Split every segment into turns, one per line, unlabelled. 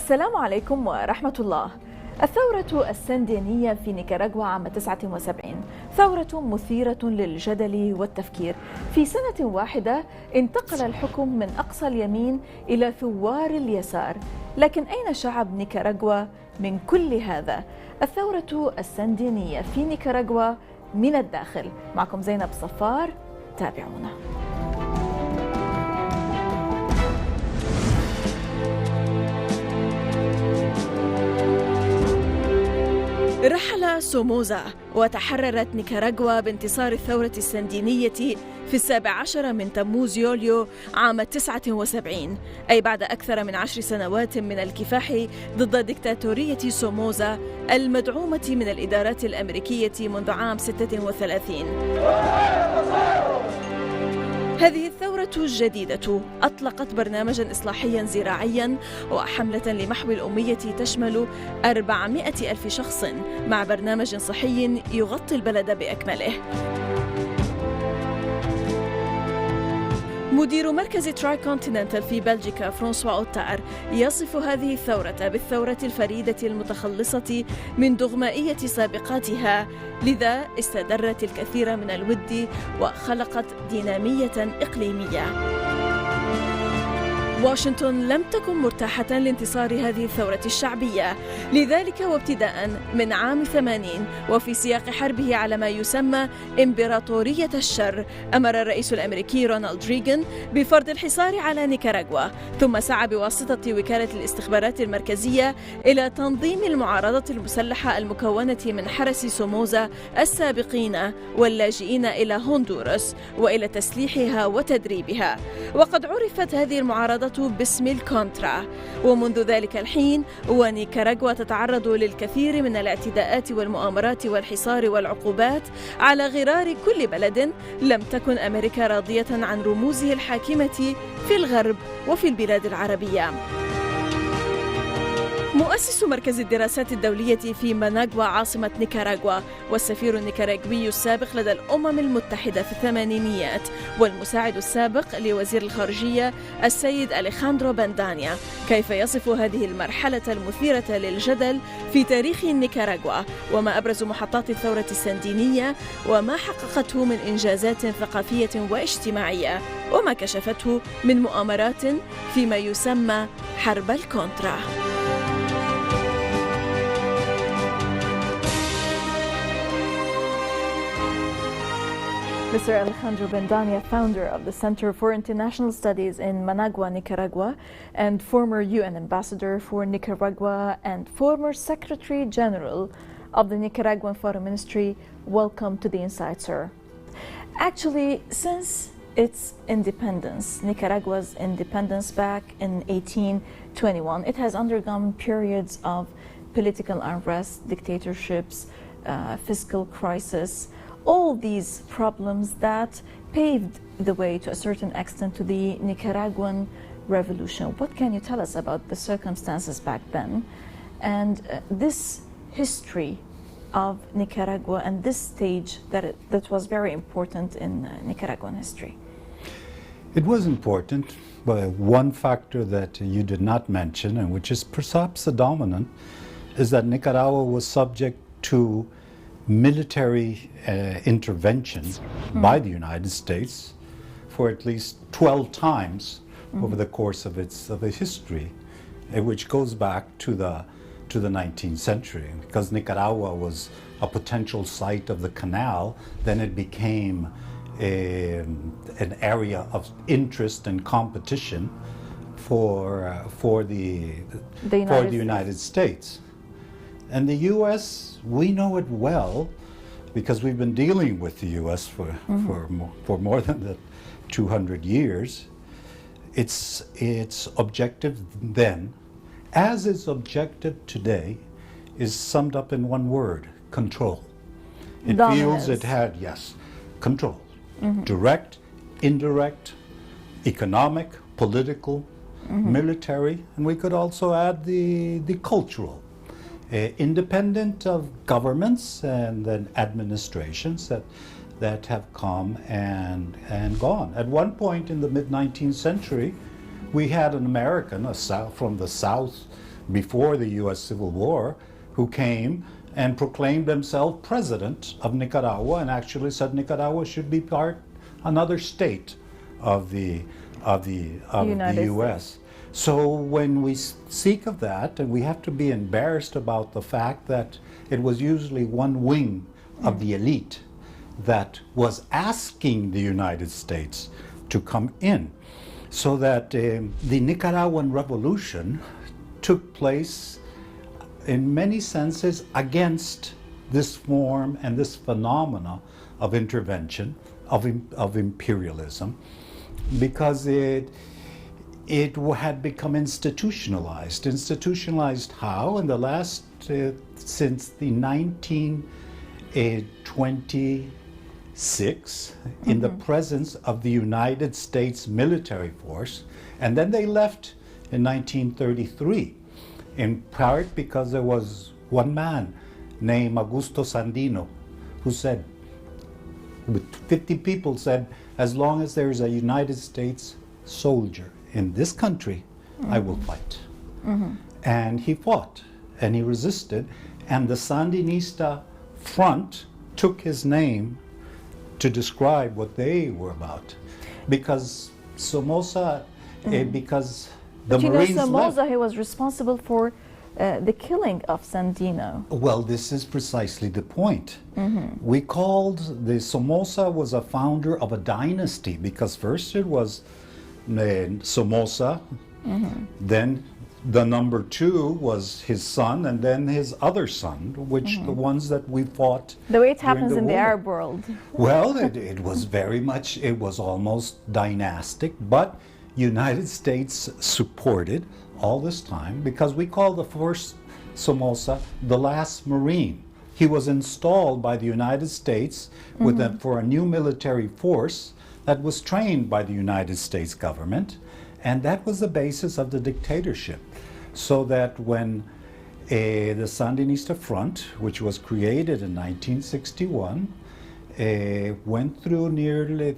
السلام عليكم ورحمة الله. الثورة السندينية في نيكاراغوا عام 79 ثورة مثيرة للجدل والتفكير. في سنة واحدة انتقل الحكم من أقصى اليمين إلى ثوار اليسار، لكن أين شعب نيكاراغوا من كل هذا؟ الثورة السندينية في نيكاراغوا من الداخل. معكم زينب صفار، تابعونا. رحل سوموزا وتحررت نيكاراغوا بانتصار الثورة السندينية في 17 من تموز يوليو عام 79، أي بعد أكثر من 10 سنوات من الكفاح ضد ديكتاتورية سوموزا المدعومة من الإدارات الأمريكية منذ عام 36. هذه الثورة الجديدة أطلقت برنامجا إصلاحيا زراعيا وحملة لمحو الأمية تشمل 400 ألف شخص، مع برنامج صحي يغطي البلد بأكمله. مدير مركز تراي كونتيننتال في بلجيكا فرانسوا أوتار يصف هذه الثورة بالثورة الفريدة المتخلصة من دغمائية سابقاتها، لذا استدرت الكثير من الود وخلقت دينامية إقليمية. واشنطن لم تكن مرتاحة لانتصار هذه الثورة الشعبية، لذلك وابتداء من عام 80 وفي سياق حربه على ما يسمى إمبراطورية الشر، أمر الرئيس الأمريكي رونالد ريغان بفرض الحصار على نيكاراغوا، ثم سعى بواسطة وكالة الاستخبارات المركزية إلى تنظيم المعارضة المسلحة المكونة من حرس سوموزا السابقين واللاجئين إلى هندوراس وإلى تسليحها وتدريبها. وقد عرفت هذه المعارضة باسم الكونترا، ومنذ ذلك الحين ونيكاراغوا تتعرض للكثير من الاعتداءات والمؤامرات والحصار والعقوبات على غرار كل بلد لم تكن أمريكا راضية عن رموزه الحاكمة في الغرب وفي البلاد العربية. مؤسس مركز الدراسات الدولية في ماناغوا عاصمة نيكاراغوا والسفير النيكاراغوي السابق لدى الأمم المتحدة في الثمانينيات والمساعد السابق لوزير الخارجية السيد أليخاندرو باندانيا، كيف يصف هذه المرحلة المثيرة للجدل في تاريخ نيكاراغوا، وما أبرز محطات الثورة السندينية، وما حققته من إنجازات ثقافية واجتماعية، وما كشفته من مؤامرات فيما يسمى حرب الكونترا. Mr. Alejandro Bandania, founder of the Center for International Studies in Managua, Nicaragua, and former UN ambassador for Nicaragua and former Secretary General of the Nicaraguan Foreign Ministry, welcome to the Inside, sir. Actually, since its independence, Nicaragua's independence back in 1821, it has undergone periods of political unrest, dictatorships, fiscal crisis, all these problems that paved the way to a certain extent to the Nicaraguan revolution. What can you tell us about the circumstances back then and this history of Nicaragua and this stage that was very important in Nicaraguan history?
It was important, but one factor that you did not mention, and which is perhaps the dominant, is that Nicaragua was subject to military intervention by the United States for at least 12 times over the course of its history, which goes back to the 19th century. Because Nicaragua was a potential site of the canal, then it became an area of interest and competition for the United States. And the U.S., we know it well because we've been dealing with the U.S. for more than 200 years. Its objective then, as its objective today, is summed up in one word: control. It feels it had, yes, control. Direct, indirect, economic, political, military, and we could also add the cultural. Independent of governments and then administrations that have come and gone. At one point in the mid-19th century, we had an American from the South before the U.S. Civil War, who came and proclaimed themselves president of Nicaragua and actually said Nicaragua should be another state of the U.S. So when we speak of that, and we have to be embarrassed about the fact that it was usually one wing of the elite that was asking the United States to come in, so that the Nicaraguan Revolution took place in many senses against this form and this phenomena of intervention, of imperialism, because it had become institutionalized. Institutionalized how? In the last, since the 1926, in the presence of the United States military force, and then they left in 1933, in part because there was one man named Augusto Sandino who said, with 50 people said, as long as there is a United States soldier in this country, I will fight. And he fought and he resisted, and the Sandinista front took his name to describe what they were about, because Somoza, because the Marines
Somoza,
left.
he was responsible for the killing of Sandino.
Well, this is precisely the point. We called the Somoza was a founder of a dynasty, because first it was Somoza, then the number two was his son, and then his other son, which the ones that we fought.
The way it happens in the
war.
Arab world.
Well, it was very much, it was almost dynastic, but United States supported all this time, because we call the first Somoza the last Marine. He was installed by the United States for a new military force that was trained by the United States government, and that was the basis of the dictatorship. So that when the Sandinista Front, which was created in 1961, went through nearly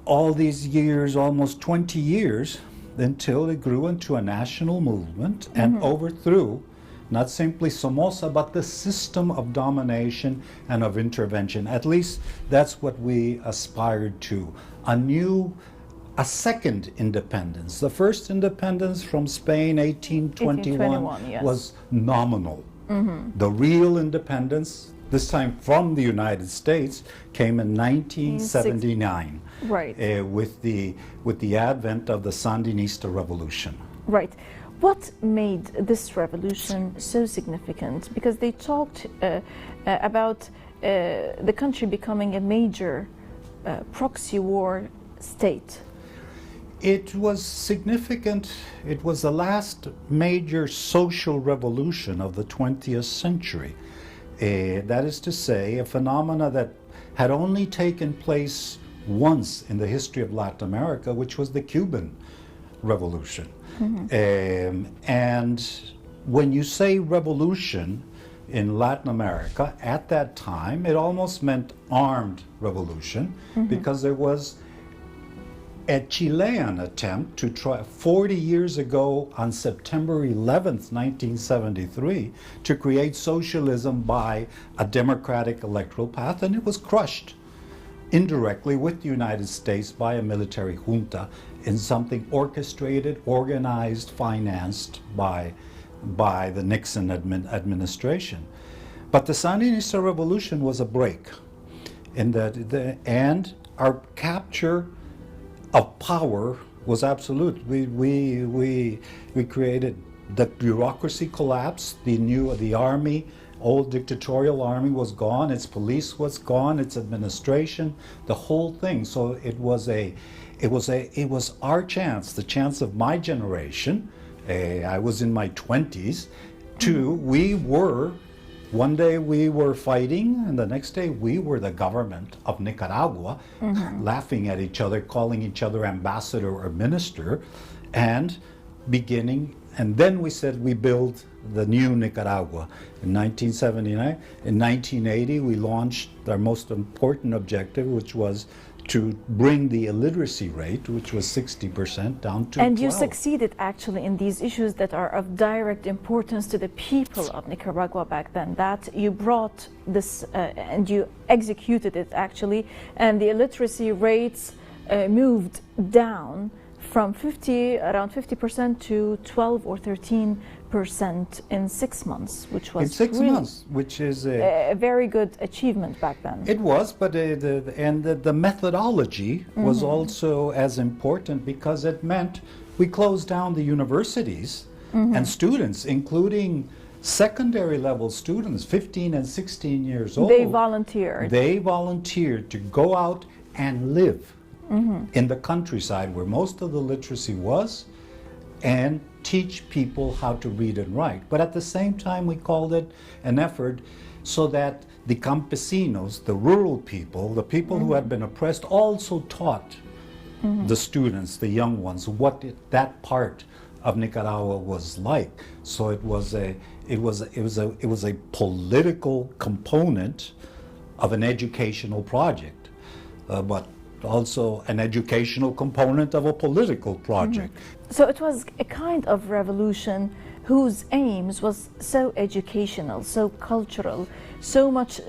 all these years, almost 20 years, until it grew into a national movement and overthrew not simply Somoza, but the system of domination and of intervention. At least that's what we aspired to. A second independence. The first independence from Spain, 1821,
yes.
was nominal. The real independence, this time from the United States, came in 1979,
right?
With the advent of the Sandinista revolution.
Right. What made this revolution so significant? Because they talked about the country becoming a major proxy war state.
It was significant. It was the last major social revolution of the 20th century. That is to say, a phenomena that had only taken place once in the history of Latin America, which was the Cuban Revolution. And when you say revolution in Latin America at that time, it almost meant armed revolution, because there was a Chilean attempt to try 40 years ago on September 11th, 1973, to create socialism by a democratic electoral path, and it was crushed indirectly with the United States by a military junta in something orchestrated, organized, financed by the Nixon administration. But the Sandinista revolution was a break in that, and our capture of power was absolute. We created the bureaucracy collapsed. The army, old dictatorial army, was gone. Its police was gone. Its administration, the whole thing. So it was our chance, the chance of my generation. I was in my 20s. One day we were fighting, and the next day we were the government of Nicaragua, laughing at each other, calling each other ambassador or minister, and then we said we build the new Nicaragua. In 1979, in 1980 we launched our most important objective, which was to bring the illiteracy rate, which was 60%, down to 12%.
And you succeeded actually in these issues that are of direct importance to the people of Nicaragua back then, that you brought this and you executed it actually, and the illiteracy rates moved down from around 50% to 12 or 13% in 6 months, which was
in 6
really
months, which is
a very good achievement back then.
It was, but the methodology was also as important, because it meant we closed down the universities and students, including secondary level students, 15 and 16 years old.
They volunteered.
They volunteered to go out and live in the countryside where most of the literacy was, and teach people how to read and write. But at the same time, we called it an effort so that the campesinos, the rural people, the people who had been oppressed, also taught the students, the young ones, what that part of Nicaragua was like. So it was a political component of an educational project, but also an educational component of a political project.
So it was a kind of revolution whose aims was so educational, so cultural, so much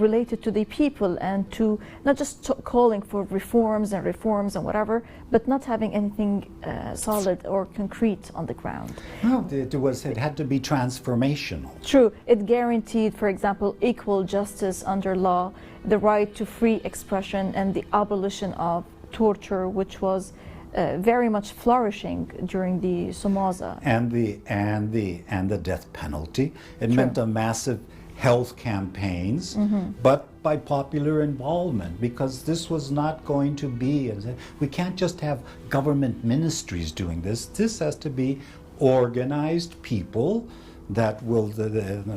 related to the people, and to not just calling for reforms and whatever, but not having anything solid or concrete on the ground.
No, it had to be transformational.
True. It guaranteed, for example, equal justice under law, the right to free expression, and the abolition of torture, which was very much flourishing during the Somoza.
And the death penalty. It meant a massive health campaigns, but by popular involvement, because this was not going to be, we can't just have government ministries doing this. This has to be organized people that will,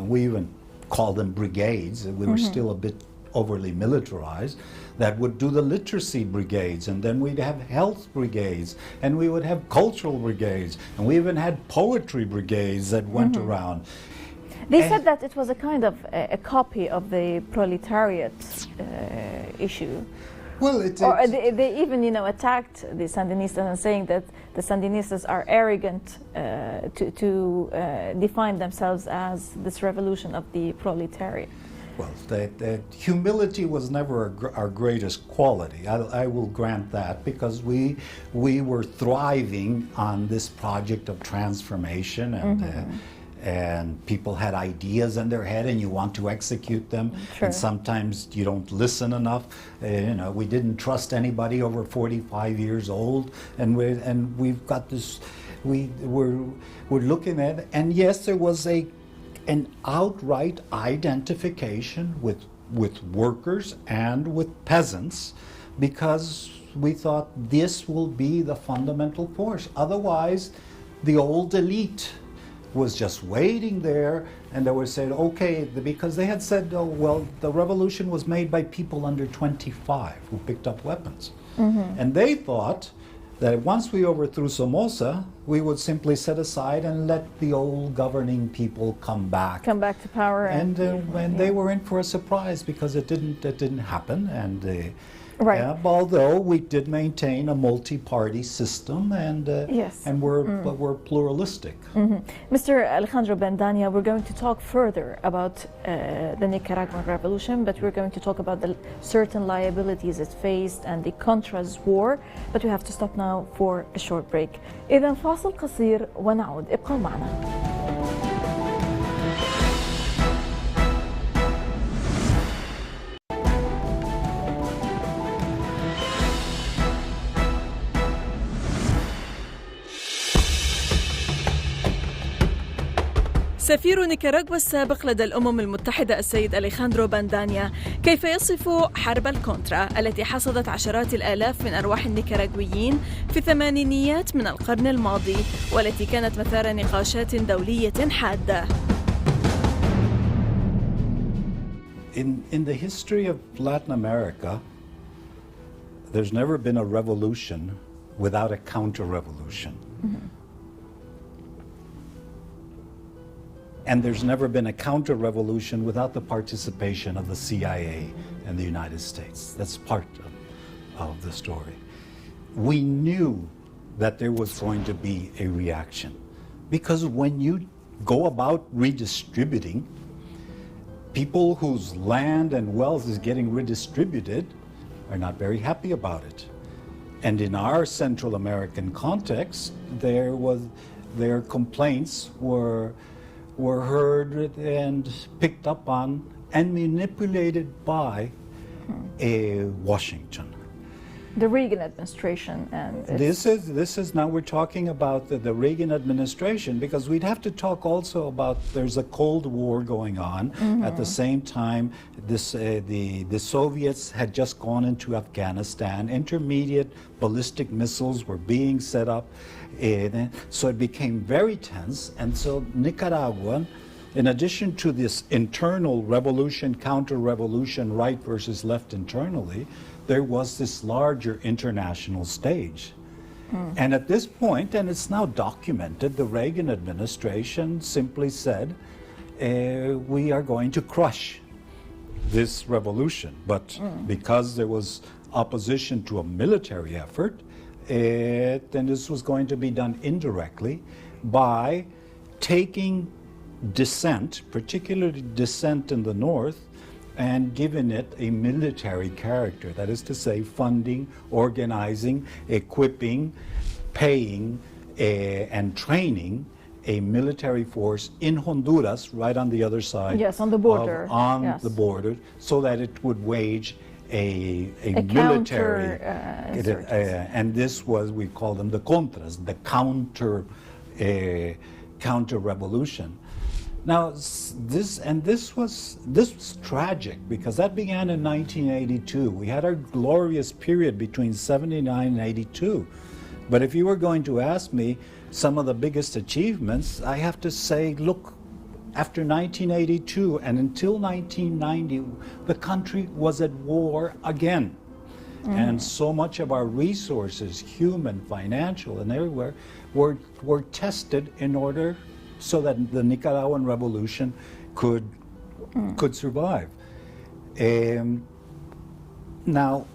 we even call them brigades. We were still a bit overly militarized, that would do the literacy brigades, and then we'd have health brigades, and we would have cultural brigades, and we even had poetry brigades that went around.
They said that it was a kind of a copy of the proletariat issue.
Well,
they even, attacked the Sandinistas and saying that the Sandinistas are arrogant to define themselves as this revolution of the proletariat.
Well, that humility was never our greatest quality. I will grant that, because we were thriving on this project of transformation, and people had ideas in their head, and you want to execute them.
Sure.
And sometimes you don't listen enough. We didn't trust anybody over 45 years old, and we've got this. We're looking at it, and yes, there was an outright identification with workers and with peasants, because we thought this will be the fundamental force. Otherwise, the old elite was just waiting there, and they were saying, okay, because they had said, oh, well, the revolution was made by people under 25 who picked up weapons. And they thought that once we overthrew Somoza, we would simply set aside and let the old governing people come back
to power.
And they were in for a surprise, because it didn't happen. And
right.
Although we did maintain a multi-party system, and
yes.
and we're pluralistic.
Mr. Alejandro Bandania, we're going to talk further about the Nicaraguan revolution, but we're going to talk about the certain liabilities it faced and the Contra's war, but we have to stop now for a short break. إذن فاصل قصير ونعود، ابقوا معنا. سفير نيكاراغوا السابق لدى الأمم المتحدة السيد أليخاندرو باندانيا كيف يصف حرب الكونترا التي حصدت عشرات الآلاف من أرواح النيكاراغويين في الثمانينيات من القرن الماضي، والتي كانت مثار نقاشات دولية حادة.
In the history of Latin America, there's never been a revolution without a counter-revolution. And there's never been a counter-revolution without the participation of the CIA and the United States. That's part of the story. We knew that there was going to be a reaction, because when you go about redistributing, people whose land and wealth is getting redistributed are not very happy about it. And in our Central American context, their complaints were heard and picked up on and manipulated by Washington.
The Reagan administration and
this is now we're talking about the Reagan administration, because we'd have to talk also about there's a Cold War going on. At the same time, the Soviets had just gone into Afghanistan. Intermediate ballistic missiles were being set up, so it became very tense. And so Nicaragua, in addition to this internal revolution, counter-revolution, right versus left internally, there was this larger international stage. And at this point, and it's now documented, the Reagan administration simply said, we are going to crush this revolution. But because there was opposition to a military effort, then this was going to be done indirectly by taking dissent, particularly dissent in the north, and given it a military character. That is to say, funding, organizing, equipping, paying, and training a military force in Honduras, right on the other side.
Yes, on the border.
The border, so that it would wage a military. And this was, we call them the contras, the counter-revolution. Now, this was tragic, because that began in 1982. We had our glorious period between 79 and 82. But if you were going to ask me some of the biggest achievements, I have to say, look, after 1982 and until 1990, the country was at war again. And so much of our resources, human, financial, and everywhere, were tested in order so that the Nicaraguan revolution could survive. Now,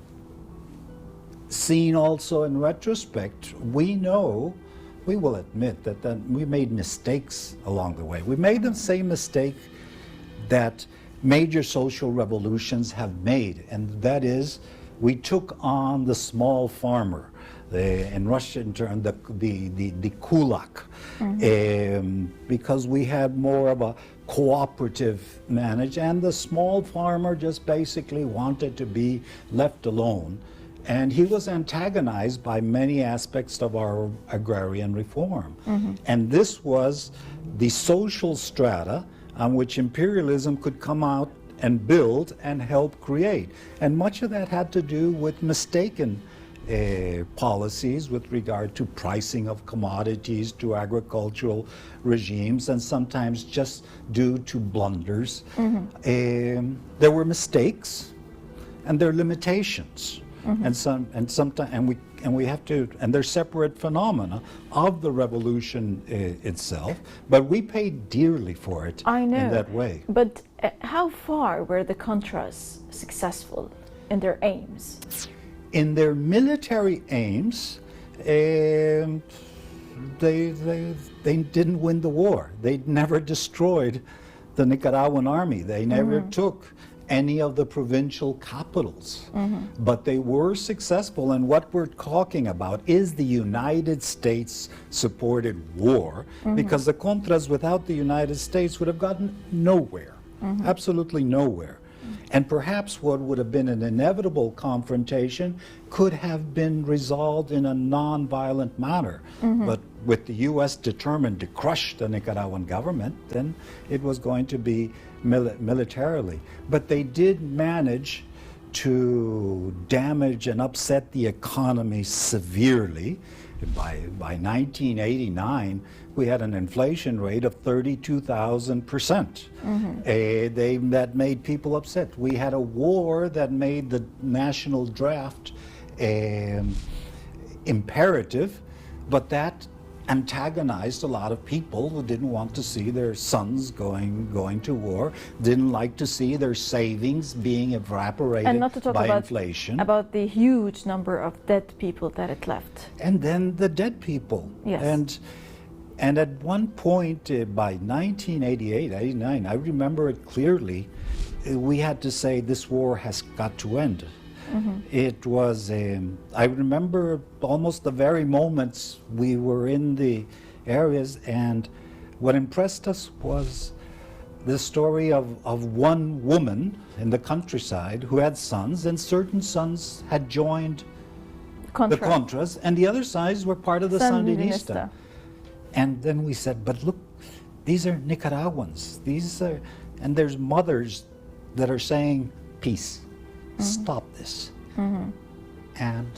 seen also in retrospect, we will admit that we made mistakes along the way. We made the same mistake that major social revolutions have made, and that is we took on the small farmer. In Russian term, the kulak, because we had more of a cooperative manage, and the small farmer just basically wanted to be left alone, and he was antagonized by many aspects of our agrarian reform. And this was the social strata on which imperialism could come out and build and help create, and much of that had to do with mistaken policies with regard to pricing of commodities, to agricultural regimes, and sometimes just due to blunders. There were mistakes, and there are limitations, and we have to, and they're separate phenomena of the revolution itself. But we paid dearly for it in that way.
But how far were the Contras successful in their aims?
In their military aims, they didn't win the war. They never destroyed the Nicaraguan army. They never took any of the provincial capitals. But they were successful, and what we're talking about is the United States supported war, because the Contras without the United States would have gotten nowhere, absolutely nowhere. And perhaps what would have been an inevitable confrontation could have been resolved in a non-violent manner. But with the U.S. determined to crush the Nicaraguan government, then it was going to be militarily. But they did manage to damage and upset the economy severely. By 1989, we had an inflation rate of 32,000%. That made people upset. We had a war that made the national draft imperative, but that antagonized a lot of people who didn't want to see their sons going to war, didn't like to see their savings being evaporated
and not to talk
by
about
inflation.
About the huge number of dead people that it left.
And then the dead people.
Yes.
And at one point by 1988, 89, I remember it clearly, we had to say this war has got to end. It was, I remember almost the very moments we were in the areas, and what impressed us was the story of one woman in the countryside who had sons, and certain sons had joined the Contras, and the other sons were part of the Sandinista. And then we said, but look, these are Nicaraguans. And there's mothers that are saying, peace. Stop this. And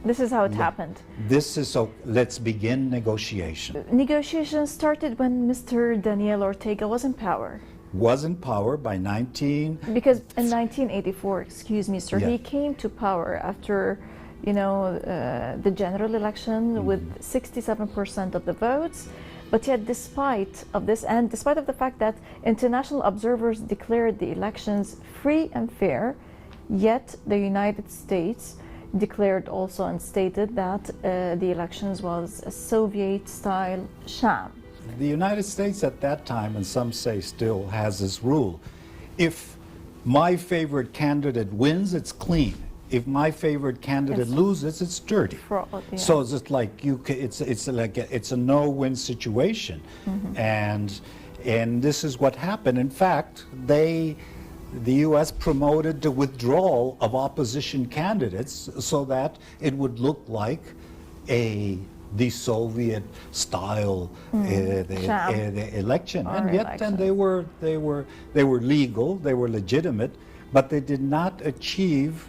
this is how it happened.
This is so. Let's begin negotiation.
Negotiations started when Mr. Daniel Ortega was in power.
Was in power by 19.
Because in 1984, excuse me, sir, he came to power after, the general election with 67% of the votes. But yet, despite of this, and despite of the fact that international observers declared the elections free and fair, yet the United States declared also and stated that the elections was a Soviet-style sham.
The United States at that time, and some say still, has this rule: if my favorite candidate wins, it's clean. If my favorite candidate loses, it's dirty.
Fraud, yeah.
So it's like it's a no-win situation, and this is what happened. In fact, the U.S. promoted the withdrawal of opposition candidates so that it would look like the Soviet-style the election, and yet and they were legal, they were legitimate, but they did not achieve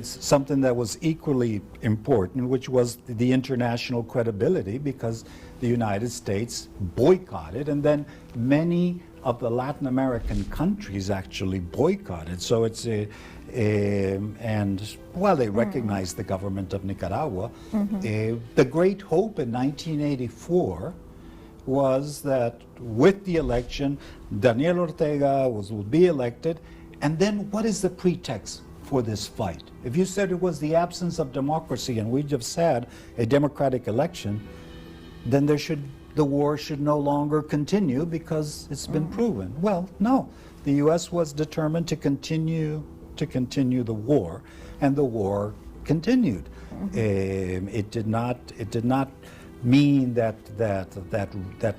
something that was equally important, which was the international credibility, because the United States boycotted, and then many of the Latin American countries actually boycotted. So it's and while they recognized the government of Nicaragua, the great hope in 1984 was that with the election, Daniel Ortega will be elected, and then what is the pretext for this fight? If you said it was the absence of democracy and we just had a democratic election, then the war should no longer continue because it's been proven. Well, no, the U.S. was determined to continue the war, and the war continued. It did not mean that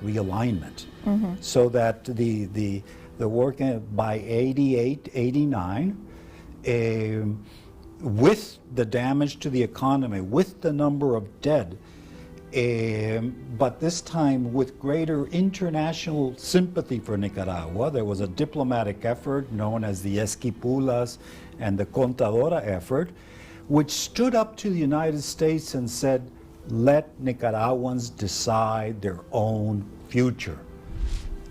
realignment. So that the war by 88, 89. With the damage to the economy, with the number of dead, but this time with greater international sympathy for Nicaragua. There was a diplomatic effort known as the Esquipulas and the Contadora effort, which stood up to the United States and said, let Nicaraguans decide their own future.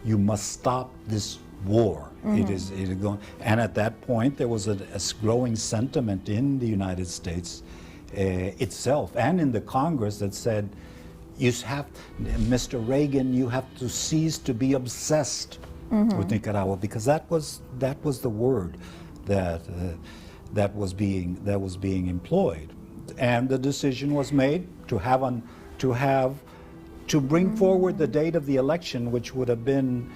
You must stop this war. It is going, and at that point there was a growing sentiment in the United States itself and in the Congress that said, Mr. Reagan, you have to cease to be obsessed with Nicaragua, because that was the word that was being employed, and the decision was made to bring forward the date of the election, which would have been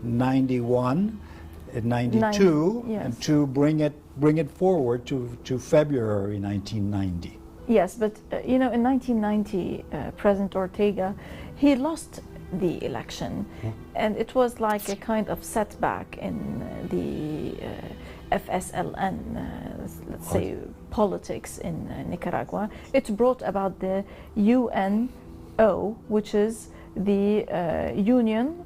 91 and 92,
yes.
and to bring it forward to February 1990.
Yes, but in 1990, President Ortega, he lost the election, and it was like a kind of setback in the FSLN, let's say, politics in Nicaragua. It brought about the UNO, which is the Union.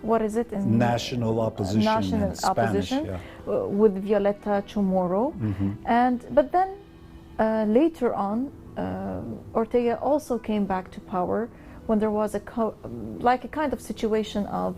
What is it?
National Opposition.
National
in Spanish,
Opposition,
yeah.
With Violeta Chamorro, but then later on, Ortega also came back to power when there was a kind of situation of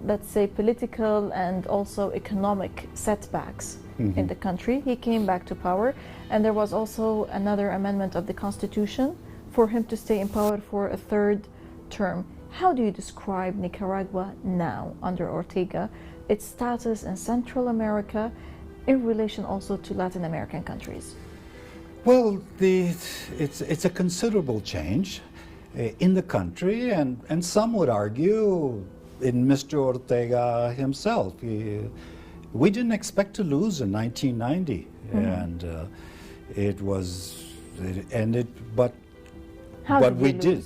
let's say, political and also economic setbacks in the country. He came back to power, and there was also another amendment of the constitution for him to stay in power for a third term. How do you describe Nicaragua now under Ortega, its status in Central America in relation also to Latin American countries?
Well, it's a considerable change in the country, and some would argue in Mr. Ortega himself. We didn't expect to lose in 1990, and but we did.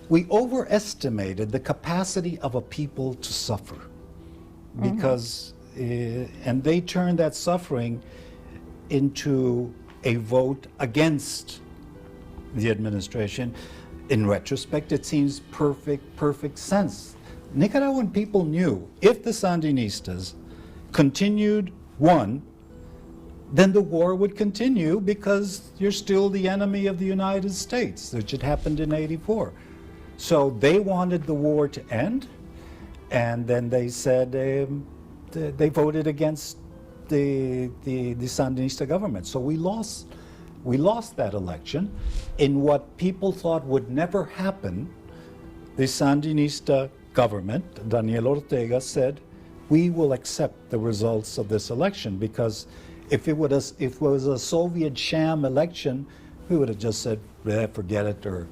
We overestimated the capacity of a people to suffer, because and they turned that suffering into a vote against the administration. In retrospect, it seems perfect sense. Nicaraguan people knew if the Sandinistas continued, won, then the war would continue because you're still the enemy of the United States, which had happened in '84. So they wanted the war to end, and then they said they voted against the Sandinista government. So we lost that election in what people thought would never happen. The Sandinista government, Daniel Ortega, said, we will accept the results of this election, because if it was a Soviet sham election, we would have just said, forget it, or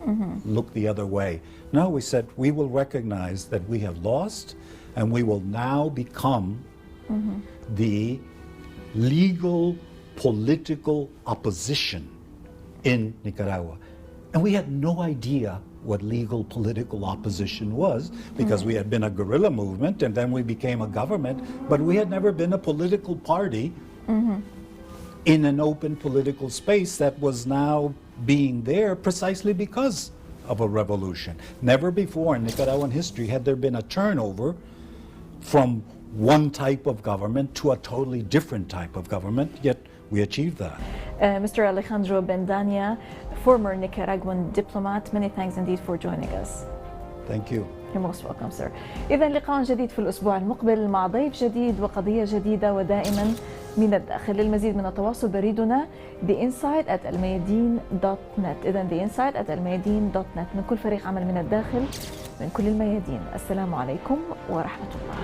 look the other way. No, we said, we will recognize that we have lost, and we will now become the legal political opposition in Nicaragua. And we had no idea what legal political opposition was, because we had been a guerrilla movement, and then we became a government, but we had never been a political party in an open political space that was now being there precisely because of a revolution. Never before in Nicaraguan history had there been a turnover from one type of government to a totally different type of government, yet we achieved that.
Mr. Alejandro Bandania, former Nicaraguan diplomat, many thanks indeed for joining us.
Thank you.
You're most welcome, sir. إذا لقاء جديد في الأسبوع المقبل مع ضيف جديد وقضية جديدة، ودائما من الداخل. للمزيد من التواصل بريدنا theinside@almayadeen.net. إذا theinside@almayadeen.net من كل فريق عمل من الداخل من كل الميادين. السلام عليكم ورحمة الله.